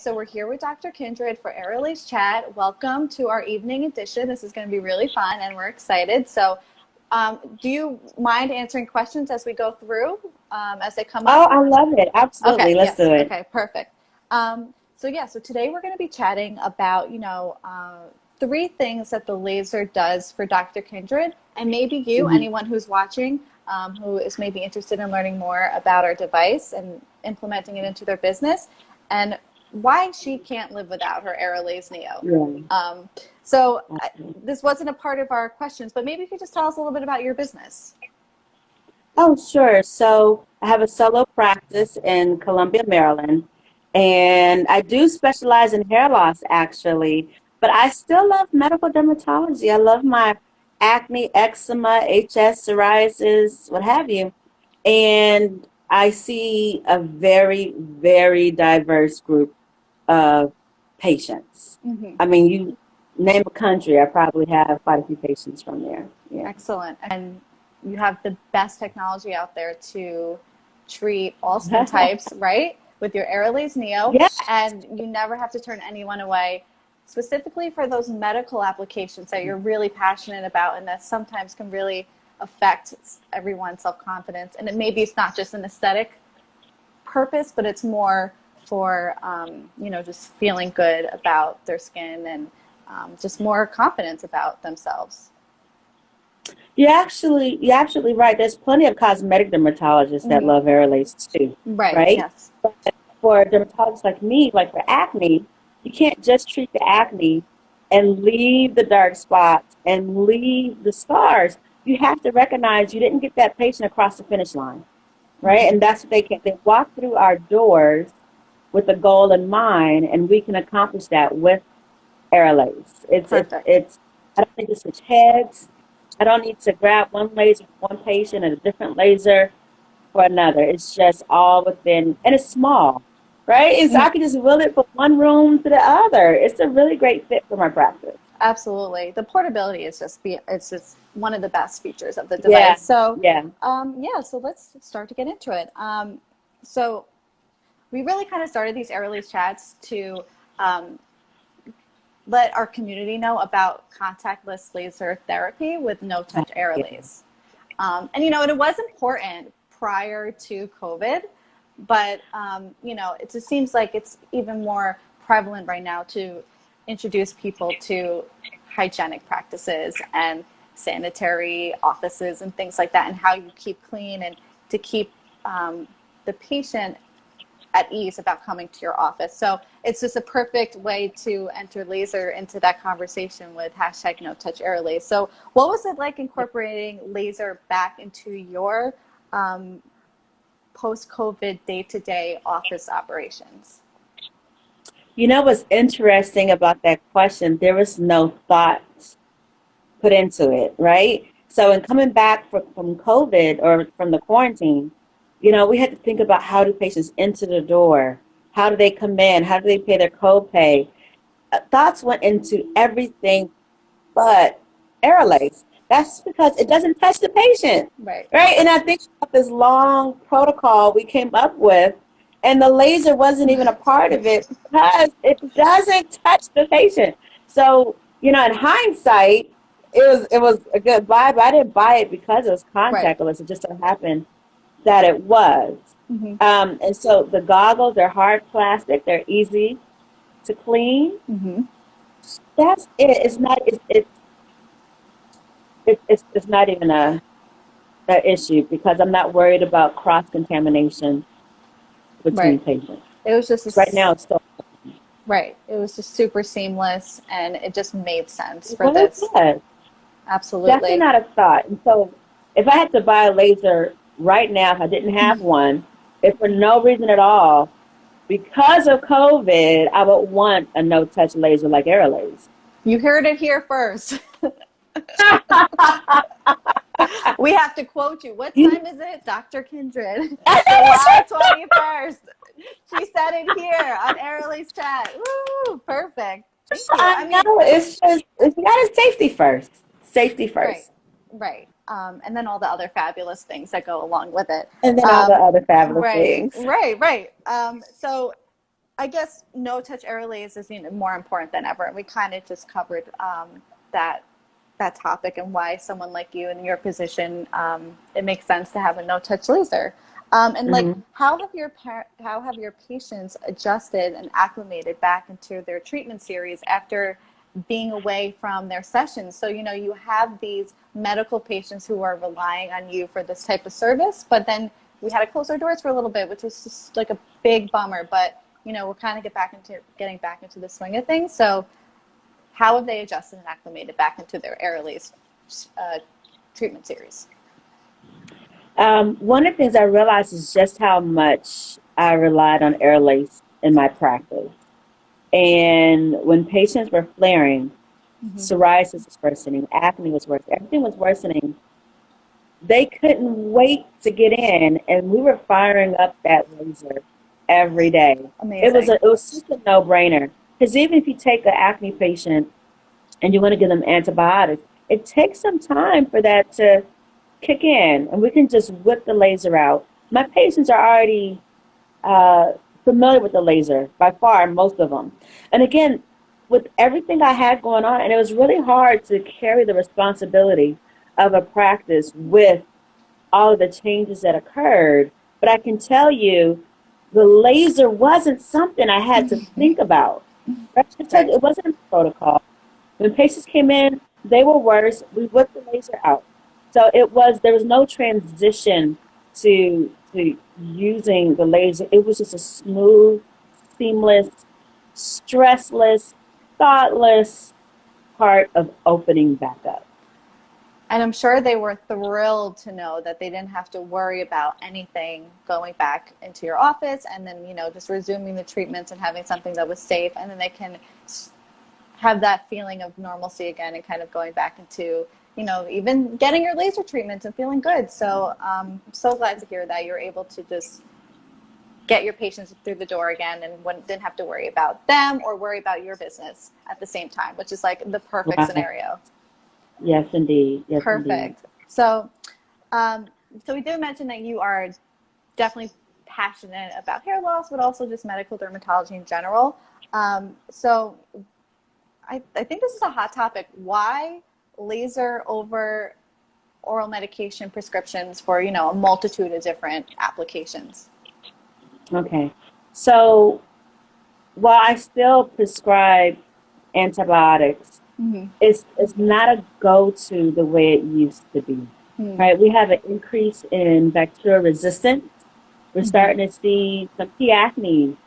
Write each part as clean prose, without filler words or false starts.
So we're here with Dr. Kindred for AerolaseChat. Welcome to our evening edition. This is going to be really fun and we're excited. So do you mind answering questions as we go through, as they come up? Oh, I love it. Absolutely. Okay, Let's yes. do it. Okay, perfect. So today we're going to be chatting about, three things that the laser does for Dr. Kindred, and maybe you, anyone who's watching, who is maybe interested in learning more about our device and implementing it into their business, and why she can't live without her Aerolase Neo. Yeah. This wasn't a part of our questions, but maybe you could just tell us a little bit about your business. Oh, sure. So I have a solo practice in Columbia, Maryland, and I do specialize in hair loss actually, but I still love medical dermatology. I love my acne, eczema, HS, psoriasis, what have you. And I see a very, very diverse group of patients. I mean, you name a country, I probably have quite a few patients from there. Yeah. Excellent. And you have the best technology out there to treat all skin types, right? With your Aerolase Neo. Yeah. And you never have to turn anyone away, specifically for those medical applications that you're really passionate about and that sometimes can really affect everyone's self-confidence. And maybe it's not just an aesthetic purpose, but it's more for, just feeling good about their skin and just more confidence about themselves. You're absolutely right. There's plenty of cosmetic dermatologists that love Aerolase too, Right, right? yes. But for dermatologists like me, like for acne, you can't just treat the acne and leave the dark spots and leave the scars. You have to recognize you didn't get that patient across the finish line, right? And that's what they can. They walk through our doors with a goal in mind, and we can accomplish that with Aerolase. It's. I don't need to switch heads. I don't need to grab one laser for one patient and a different laser for another. It's just all within, and it's small, right? I can just wheel it from one room to the other. It's a really great fit for my practice. Absolutely. The portability is it's just one of the best features of the device. So let's start to get into it. So we really kind of started these Aerolase chats to let our community know about contactless laser therapy with no-touch Aerolase. And it was important prior to COVID, but it just seems like it's even more prevalent right now to introduce people to hygienic practices and sanitary offices and things like that, and how you keep clean and to keep the patient at ease about coming to your office. So it's just a perfect way to enter laser into that conversation with hashtag no touch Aerolase. So what was it like incorporating laser back into your post-COVID day-to-day office operations? You know what's interesting about that question? There was no thought put into it, right? So in coming back from COVID or from the quarantine, we had to think about how do patients enter the door? How do they come in? How do they pay their copay? Thoughts went into everything but Aerolase. That's because it doesn't touch the patient, right? And I think about this long protocol we came up with, and the laser wasn't even a part of it because it doesn't touch the patient. So, in hindsight, it was a good buy, but I didn't buy it because it was contactless. Right. It just so happened that it was. And so the goggles, they're hard plastic, they're easy to clean. That's it. It's not even a issue because I'm not worried about cross-contamination between patients. It was just right now it's still right. It was just super seamless and it just made sense for this. Yes. Absolutely. Definitely not a thought. And so if I had to buy a laser right now, if I didn't have one, if for no reason at all, because of COVID, I would want a no-touch laser like Aerolase. You heard it here first. We have to quote you. What time is it, Dr. Kindred? July 21st. She said it here on AerolaseChat. Woo, perfect. Thank you. I know, it's just, you got safety first. Safety first. Right. And then all the other fabulous things that go along with it. And then all the other fabulous things. Right. So I guess no-touch Aerolase is more important than ever. And we kind of just covered that that topic and why someone like you in your position, it makes sense to have a no-touch laser. And like, Hmm. how have your patients adjusted and acclimated back into their treatment series after being away from their sessions? So, you have these medical patients who are relying on you for this type of service, but then we had to close our doors for a little bit, which was just like a big bummer. But, we're kind of getting back into the swing of things. So how have they adjusted and acclimated back into their Aerolase treatment series? One of the things I realized is just how much I relied on Airlace in my practice. And when patients were flaring, Mm-hmm. psoriasis was worsening, acne was worsening, everything was worsening. They couldn't wait to get in, and we were firing up that laser every day. Amazing. It was just a no-brainer. Because even if you take an acne patient and you want to give them antibiotics, it takes some time for that to kick in, and we can just whip the laser out. My patients are already familiar with the laser, by far, most of them. And again, with everything I had going on, and it was really hard to carry the responsibility of a practice with all of the changes that occurred. But I can tell you, the laser wasn't something I had to think about. Right? Right. It wasn't a protocol. When patients came in, they were worse. We whipped the laser out. So there was no transition to using the laser. It was just a smooth, seamless, stressless, thoughtless part of opening back up. And I'm sure they were thrilled to know that they didn't have to worry about anything going back into your office and then, just resuming the treatments and having something that was safe. And then they can have that feeling of normalcy again and kind of going back into, even getting your laser treatments and feeling good. So I'm so glad to hear that you're able to just get your patients through the door again and didn't have to worry about them or worry about your business at the same time, which is like the perfect Right. scenario. Yes, indeed. Yes, indeed. Perfect. So, so we did mention that you are definitely passionate about hair loss, but also just medical dermatology in general. So I think this is a hot topic. Why laser over oral medication prescriptions for, a multitude of different applications? Okay. So while I still prescribe antibiotics, Mm-hmm. it's not a go-to the way it used to be. Right? We have an increase in bacterial resistance. We're Mm-hmm. starting to see some P. acnes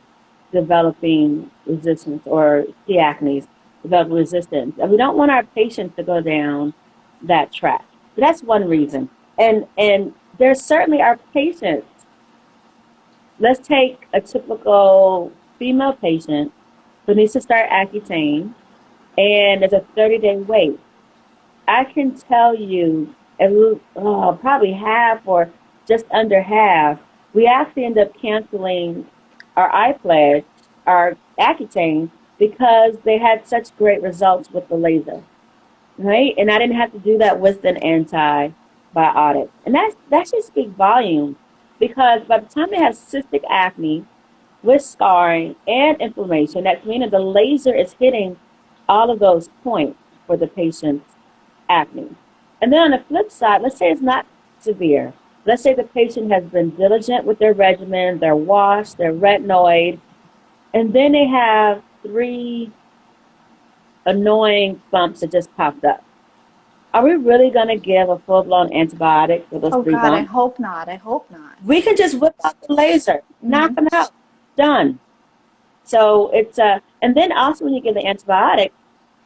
developing resistance or P. acnes developing resistance. And we don't want our patients to go down that track. So that's one reason. And there certainly are patients. Let's take a typical female patient who needs to start Accutane, and there's a 30-day wait. I can tell you, probably half or just under half, we actually end up canceling our iPledge, our Accutane, because they had such great results with the laser, right? And I didn't have to do that with an antibiotic. And that should speak volume because by the time they have cystic acne with scarring and inflammation, that's meaning the laser is hitting all of those points for the patient's acne. And then on the flip side, let's say it's not severe. Let's say the patient has been diligent with their regimen, they're washed, they're retinoid, and then they have 3 annoying bumps that just popped up. Are we really going to give a full-blown antibiotic for those Oh 3 God, I bumps? hope not. I hope not. We can just whip out the laser, knock Mm-hmm. them out, done. So and then also when you give the antibiotic,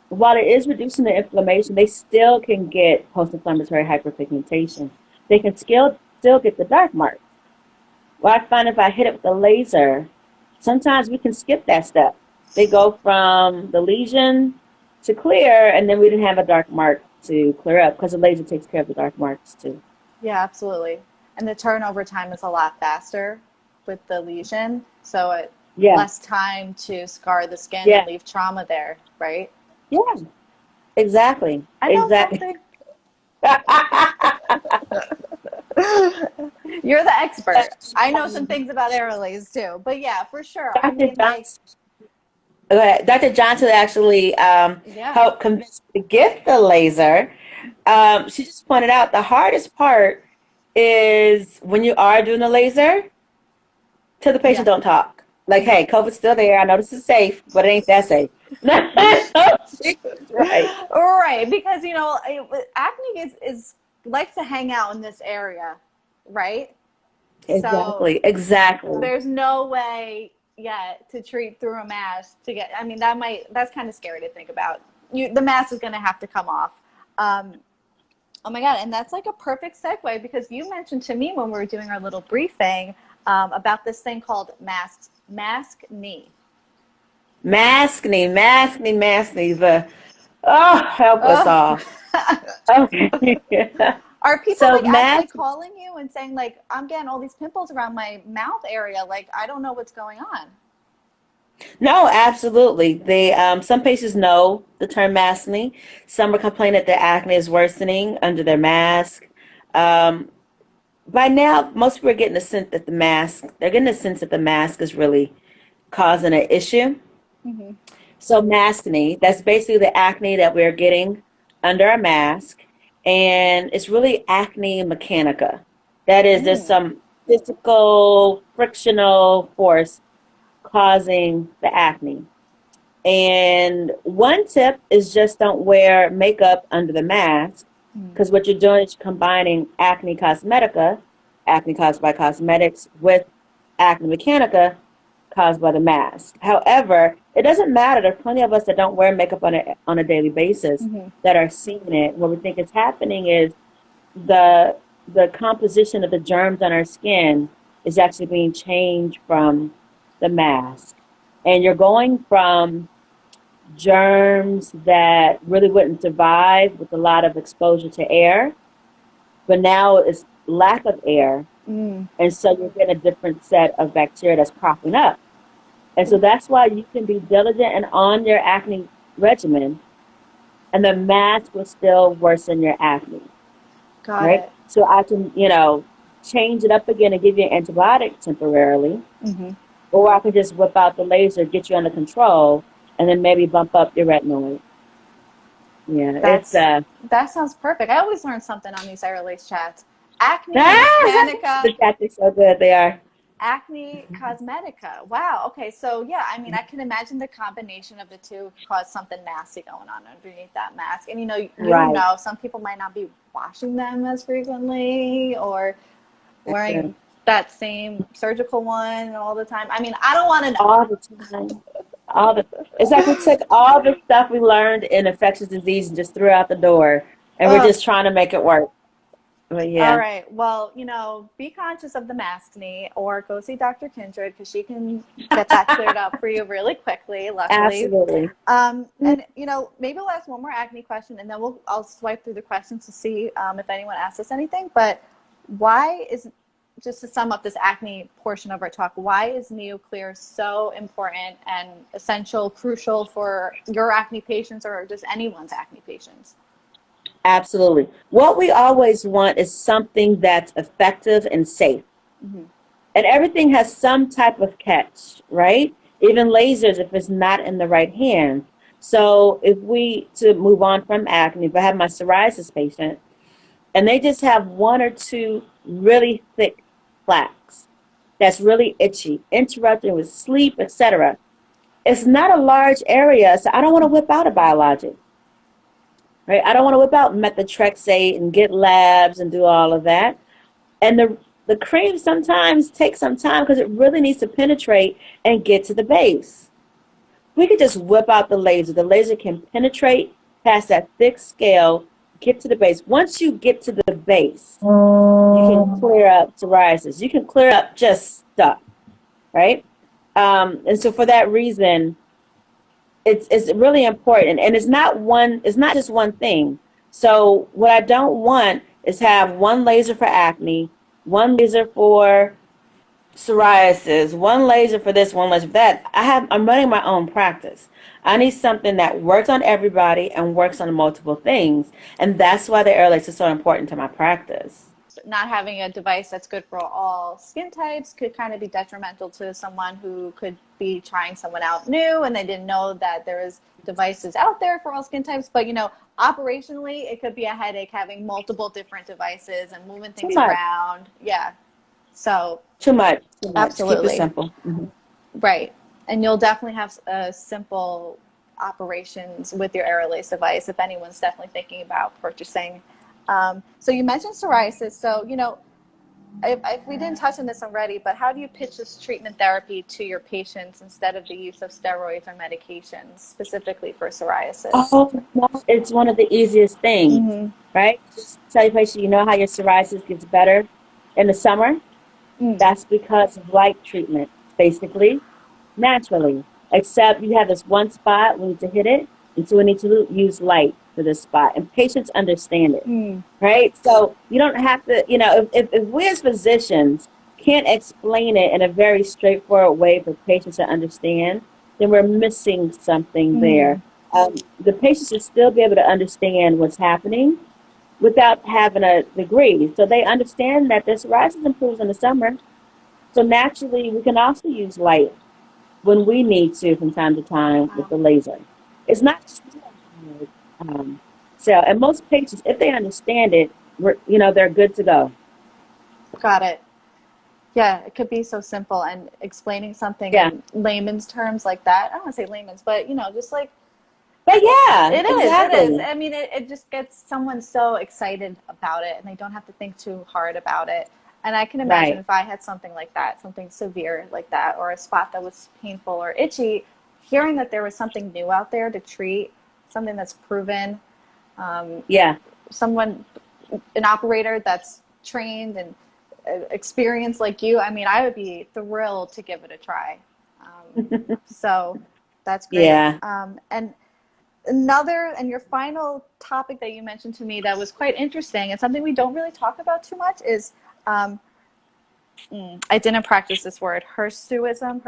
while it is reducing the inflammation, they still can get post-inflammatory hyperpigmentation. They can still get the dark marks. Well, I find if I hit it with a laser, sometimes we can skip that step. They go from the lesion to clear, and then we didn't have a dark mark to clear up because the laser takes care of the dark marks too. Yeah, absolutely. And the turnover time is a lot faster with the lesion, so Yeah, less time to scar the skin and yeah, leave trauma there, right? yeah, exactly, I know exactly. something. You're the expert. I know some things about Aerolase too, but yeah, for sure. I Dr. mean, like, Johnson, Dr. Johnson actually yeah, helped convince me to get the laser. She just pointed out the hardest part is when you are doing the laser, till the patient yeah. don't talk. Like, hey, COVID's still there. I know this is safe, but it ain't that safe. Right. Right, because acne is likes to hang out in this area, right? So Exactly. Exactly. there's no way yet to treat through a mask to get. I mean, that's kind of scary to think about. The mask is going to have to come off. Um, oh my God, and that's like a perfect segue because you mentioned to me when we were doing our little briefing about this thing called maskne. Maskne, maskne, maskne. Help us Oh. all. Okay. Are people So like actually mask. calling you and saying like I'm getting all these pimples around my mouth area, like I don't know what's going on? No, absolutely. They some patients know the term maskne. Some are complaining that their acne is worsening under their mask. Um, by now, most people are getting the sense that they're getting the sense that the mask is really causing an issue. Hmm. So maskne, that's basically the acne that we're getting under our mask, and it's really acne mechanica. That is, there's Mm. some physical frictional force causing the acne. And one tip is just don't wear makeup under the mask Mm. because what you're doing is combining acne cosmetica, acne caused by cosmetics, with acne mechanica caused by the mask. However, it doesn't matter. There's plenty of us that don't wear makeup on a daily basis Hmm. that are seeing it. What we think is happening is the the composition of the germs on our skin is actually being changed from the mask. And you're going from germs that really wouldn't survive with a lot of exposure to air, but now it's lack of air. Mm. And so you're getting a different set of bacteria that's cropping up. And so that's why you can be diligent and on your acne regimen, and the mask will still worsen your acne, Got right? it. So I can, change it up again and give you an antibiotic temporarily, Hmm. or I can just whip out the laser, get you under control, and then maybe bump up your retinoid. Yeah, it's That's that sounds perfect. I always learn something on these Aerolase chats. Acne the mechanica, tactics are good. They are. acne cosmetica. Wow. Okay. So yeah, I mean, I can imagine the combination of the two could cause something nasty going on underneath that mask. And Right. some people might not be washing them as frequently or That's it. wearing that same surgical one all the time. I mean, I don't want to All the time. All the It's like we took all the stuff we learned in infectious disease and just threw it out the door, and we're know. just trying to make it work. But All yeah, right. Well, be conscious of the maskne or go see Dr. Kindred because she can get that cleared up for you really quickly, luckily. absolutely. And maybe we'll ask one more acne question and then I'll swipe through the questions to see if anyone asks us anything. But why is just to sum up this acne portion of our talk, why is NeoClear so important and essential, crucial for your acne patients or just anyone's acne patients? Absolutely. What we always want is something that's effective and safe. Hmm. And everything has some type of catch, right? Even lasers, if it's not in the right hand. So if we, to move on from acne, if I have my psoriasis patient and they just have one or two really thick plaques that's really itchy, interrupting with sleep, etc. It's not a large area, so I don't want to whip out a biologic, right? I don't want to whip out methotrexate and get labs and do all of that. And the cream sometimes takes some time because it really needs to penetrate and get to the base. We could just whip out the laser. The laser can penetrate past that thick scale, get to the base. Once you get to the base, you can clear up psoriasis. You can clear up just stuff, right? And so for that reason, it's really important. And it's not just one thing. So what I don't want is have one laser for acne, one laser for psoriasis, one laser for this, one laser for that. I'm running my own practice. I need something that works on everybody and works on multiple things. And that's why the Aerolase is so important to my practice. not having a device that's good for all skin types could kind of be detrimental to someone who could be trying someone out new and they didn't know that there is devices out there for all skin types. But, operationally, it could be a headache having multiple different devices and moving Too things much. around. Yeah. So Too much. Too much. Keep it absolutely. simple. Mm-hmm. Right. And you'll definitely have simple operations with your Aerolase device if anyone's definitely thinking about purchasing. So you mentioned psoriasis. So, if we didn't touch on this already, but how do you pitch this treatment therapy to your patients instead of the use of steroids or medications specifically for psoriasis? Oh, no, it's one of the easiest things, Mm-hmm. right? Just tell your patient, you know how your psoriasis gets better in the summer? Mm. That's because of light treatment, basically, naturally. Except you have this one spot, we need to hit it, and so we need to use light for this spot. And patients understand it, Mm. right? So you don't have to, if we as physicians can't explain it in a very straightforward way for patients to understand, then we're missing something there. Mm. The patient should still be able to understand what's happening without having a degree. So they understand that their psoriasis improves in the summer. So naturally, we can also use light when we need to from time to time with Wow. the laser. It's not so, and most patients, if they understand it, they're good to go. Got it. Yeah, it could be so simple, and explaining something Yeah. in layman's terms like that. I don't want to say layman's, but just like But yeah, it is. It is. exactly. I mean, it just gets someone so excited about it, and they don't have to think too hard about it. And I can imagine Right. if I had something like that, something severe like that, or a spot that was painful or itchy, hearing that there was something new out there to treat, something that's proven, Yeah. someone, an operator that's trained and experienced like you, I mean, I would be thrilled to give it a try. So that's great. Yeah. And your final topic that you mentioned to me that was quite interesting and something we don't really talk about too much is um, I didn't practice this word, hirsutism.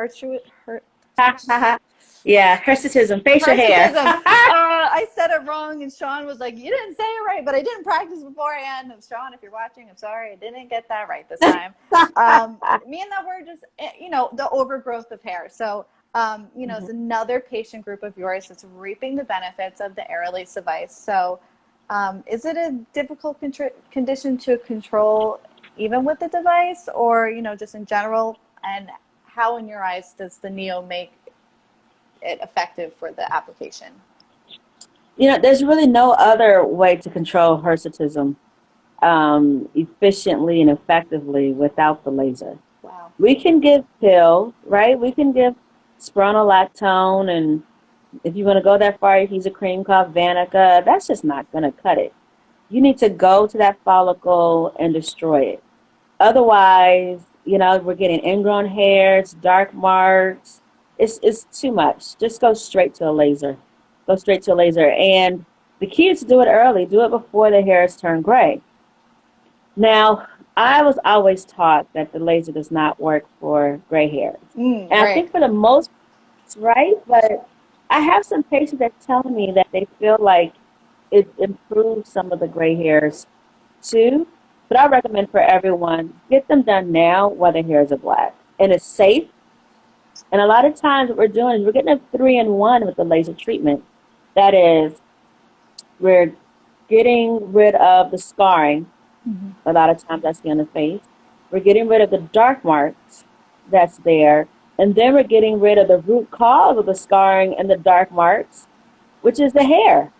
Yeah. Hirsutism, facial hair. Hirsutism. I said it wrong, and Sean was like, "You didn't say it right," but I didn't practice beforehand. And Sean, if you're watching, I'm sorry, I didn't get that right this time. Me and that word just, the overgrowth of hair. So, it's another patient group of yours that's reaping the benefits of the Aerolase device. So, is it a difficult condition to control, even with the device, or just in general? And how, in your eyes, does the Neo make it effective for the application? There's really no other way to control hirsutism efficiently and effectively without the laser. Wow. We can give pills, right? We can give spironolactone, and if you want to go that far, use a cream called Vanica. That's just not going to cut it. You need to go to that follicle and destroy it. Otherwise, we're getting ingrown hairs, dark marks. It's too much. Just go straight to a laser. Go straight to a laser. And the key is to do it early. Do it before the hairs turn gray. Now, I was always taught that the laser does not work for gray hairs. And I Right. think for the most, it's right, but I have some patients that tell me that they feel like it improves some of the gray hairs too. But I recommend for everyone, get them done now while the hairs are black. And it's safe. And a lot of times what we're doing is we're getting a 3-in-1 with the laser treatment. That is, we're getting rid of the scarring. Mm-hmm. A lot of times that's on the face. We're getting rid of the dark marks that's there. And then we're getting rid of the root cause of the scarring and the dark marks, which is the hair.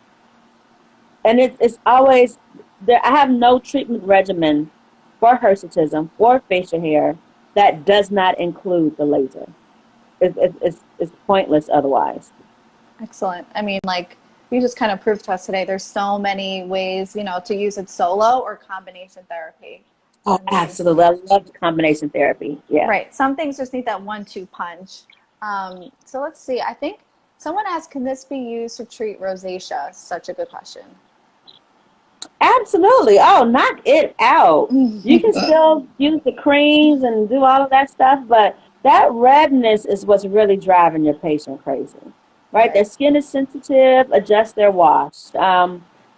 And it's always there. I have no treatment regimen for hirsutism or facial hair that does not include the laser. It's pointless otherwise. Excellent. I mean, like you just kind of proved to us today, there's so many ways, to use it solo or combination therapy. Oh, I mean, absolutely. I love combination therapy. Yeah. right. Some things just need that 1-2 punch. So let's see. I think someone asked, can this be used to treat rosacea? Such a good question. Absolutely. Oh, knock it out. You can still use the creams and do all of that stuff, but that redness is what's really driving your patient crazy, right? Their Right. skin is sensitive, adjust their wash.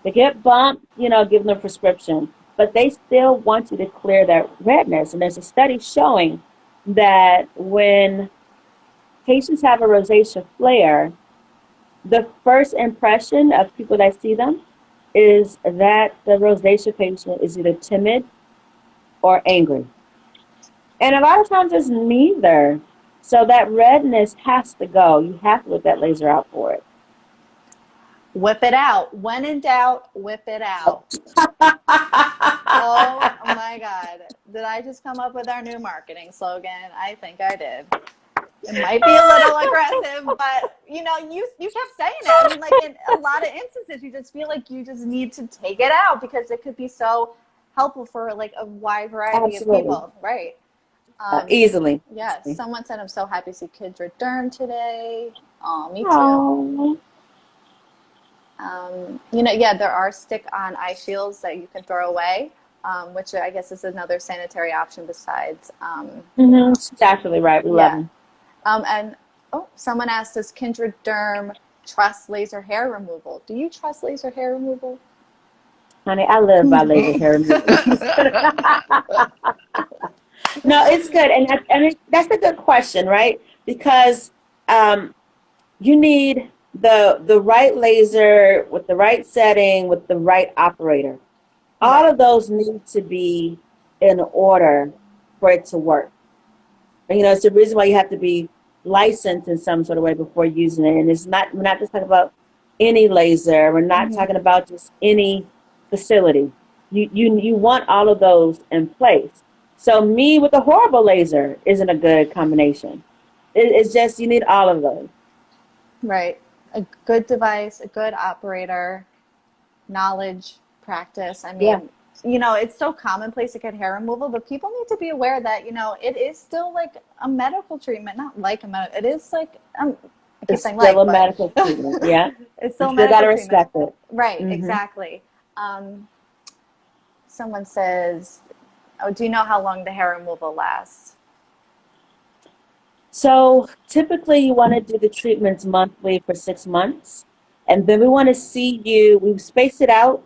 They get bumped, give them a prescription. but they still want you to clear that redness. And there's a study showing that when patients have a rosacea flare, the first impression of people that see them is that the rosacea patient is either timid or angry. And a lot of times it's neither. So that redness has to go. You have to whip that laser out for it. Whip it out. When in doubt, whip it out. Oh my God. Did I just come up with our new marketing slogan? I think I did. It might be a little aggressive, but you kept saying it. I mean, like in a lot of instances, you just feel like you just need to take it out because it could be so helpful for like a wide variety of people, right? Easily. Yes. Yeah, someone said, I'm so happy to see Kindred Derm today. Oh, me too. Aww. Yeah, there are stick-on eye shields that you can throw away, which I guess is another sanitary option besides. She's actually right. We love them. And someone asked, does Kindred Derm trust laser hair removal? Do you trust laser hair removal? Honey, I live by laser hair removal. No, it's good, and that's a good question, right? Because you need the right laser with the right setting with the right operator. All of those need to be in order for it to work. And, it's the reason why you have to be licensed in some sort of way before using it. And we're not just talking about any laser. We're not talking about just any facility. You want all of those in place. So me with a horrible laser isn't a good combination. It's just you need all of those. Right. A good device, a good operator, knowledge, practice. I mean, it's so commonplace to get hair removal, but people need to be aware that, it is still like a medical treatment, not like a medical, it is like, it's still a medical treatment, yeah. It's still you medical gotta treatment. respect it. Right, exactly. Someone says, do you know how long the hair removal lasts? So typically you want to do the treatments monthly for 6 months. And then we want to see you, we space it out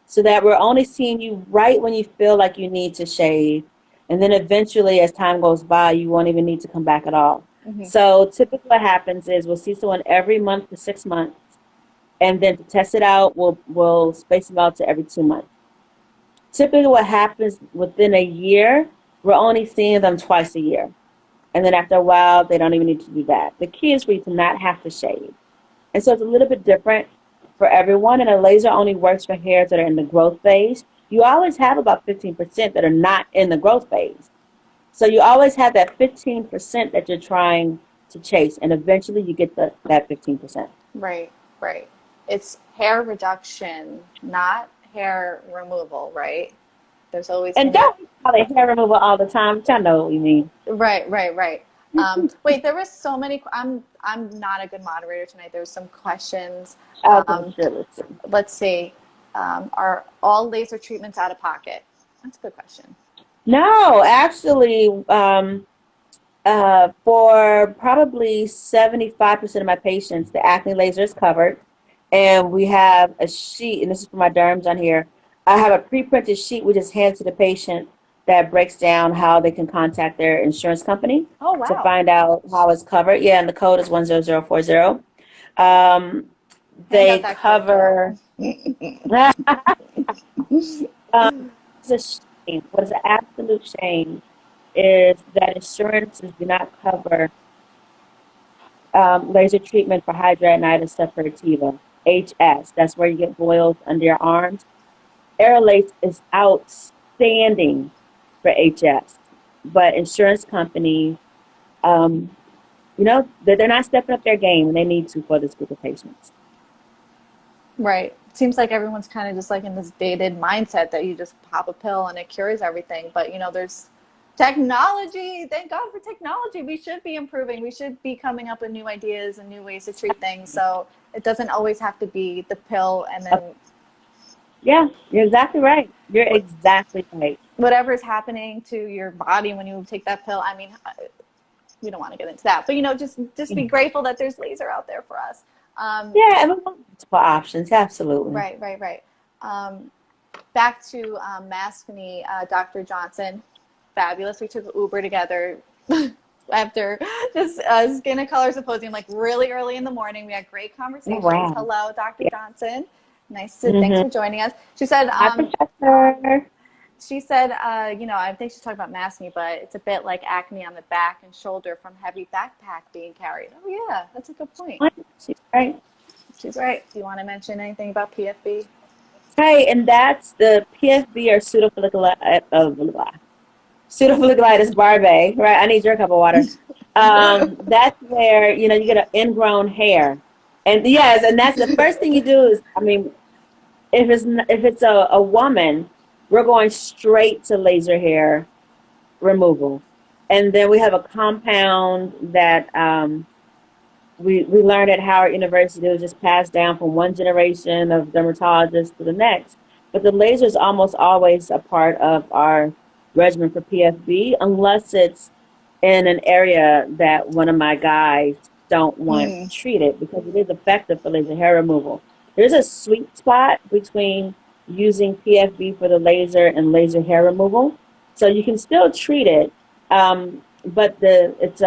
so that we're only seeing you right when you feel like you need to shave. And then eventually as time goes by, you won't even need to come back at all. So typically what happens is we'll see someone every month for 6 months. And then to test it out, we'll space them out to every 2 months. Typically what happens within a year, we're only seeing them twice a year. And then after a while, they don't even need to do that. The key is for you to not have to shave. And so it's a little bit different for everyone. And a laser only works for hairs that are in the growth phase. You always have about 15% that are not in the growth phase. So you always have that 15% that you're trying to chase. And eventually you get that 15%. Right. It's hair reduction, not hair removal, right? There's always don't call it hair removal all the time, which I know what you mean. Right. Wait, there was so many. I'm not a good moderator tonight. There were some questions. Let's see. Are all laser treatments out of pocket? That's a good question. No, actually, for probably 75% of my patients, the acne laser is covered, and we have a sheet, and this is for my derms on here. I have a pre-printed sheet we just hand to the patient that breaks down how they can contact their insurance company to find out how it's covered. Yeah, and the code is 10040. They cover. It's a shame. What is an absolute shame is that insurances do not cover laser treatment for hidradenitis suppurativa, HS. That's where you get boils under your arms. Aerolase is outstanding for HS, but insurance companies, they're not stepping up their game, and they need to for this group of patients. Right. It seems like everyone's kind of just like in this dated mindset that you just pop a pill and it cures everything. But, there's technology. Thank God for technology. We should be improving. We should be coming up with new ideas and new ways to treat things. So it doesn't always have to be the pill and then... Yeah, you're exactly right. You're exactly right. Whatever's happening to your body when you take that pill, I mean, we don't want to get into that. But, just be grateful that there's laser out there for us. Yeah, and we want multiple options. Absolutely. Right. back to maskne, Dr. Johnson, fabulous. We took Uber together after this skin of color symposium, like really early in the morning. We had great Oh, conversations. wow. Hello, Dr. Yeah. Johnson. Nice to, thanks Mm-hmm. for joining us. She said, Hi, Professor. you know, I think she's talking about maskne, but it's a bit like acne on the back and shoulder from heavy backpack being carried. Oh yeah, that's a good point. She's right. She's right. Do you want to mention anything about PFB? Right, and that's the PFB or pseudofolliculitis barbae, right? I need your cup of water. That's where, you know, you get an ingrown hair. And yes, and that's the first thing you do is, I mean, if it's a woman, we're going straight to laser hair removal. And then we have a compound that we learned at Howard University. It was just passed down from one generation of dermatologists to the next. But the laser is almost always a part of our regimen for PFB, unless it's in an area that one of my guys don't want Mm. treated, because it is effective for laser hair removal. There's a sweet spot between using PFB for the laser and laser hair removal. So you can still treat it, but it's